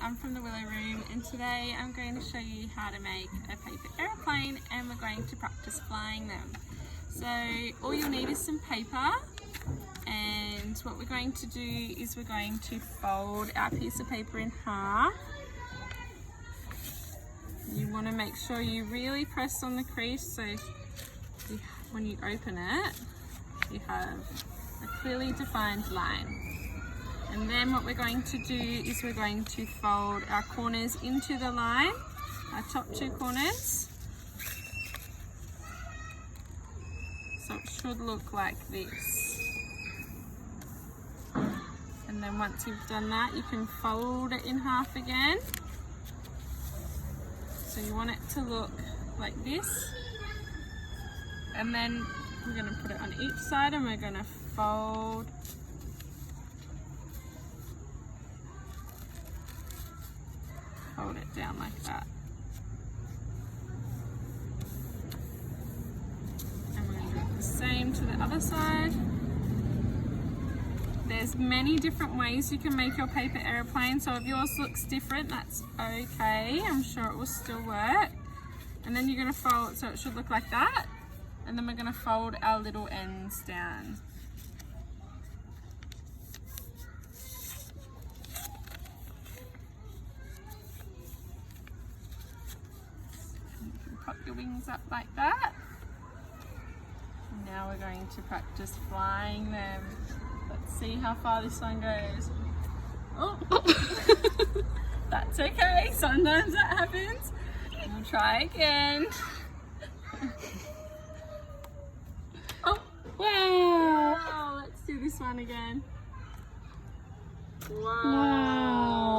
I'm from the Willow Room, and today I'm going to show you how to make a paper aeroplane, and we're going to practice flying them. So all you'll need is some paper, and what we're going to do is we're going to fold our piece of paper in half. You want to make sure you really press on the crease so when you open it you have a clearly defined line. And then what we're going to do is we're going to fold our corners into the line, our top two corners. So it should look like this. And then once you've done that, you can fold it in half again. So you want it to look like this. And then we're going to put it on each side and we're going to fold it down like that. And we're going to do the same to the other side. There's many different ways you can make your paper aeroplane, so if yours looks different, that's okay. I'm sure it will still work. And then you're going to fold, so it should look like that. And then we're going to fold our little ends down. And you can pop your wings up like that. And now we're going to practice flying them. Let's see how far this one goes. Oh, that's okay. Sometimes that happens. We'll try again. Oh, wow. Let's do this one again. Wow.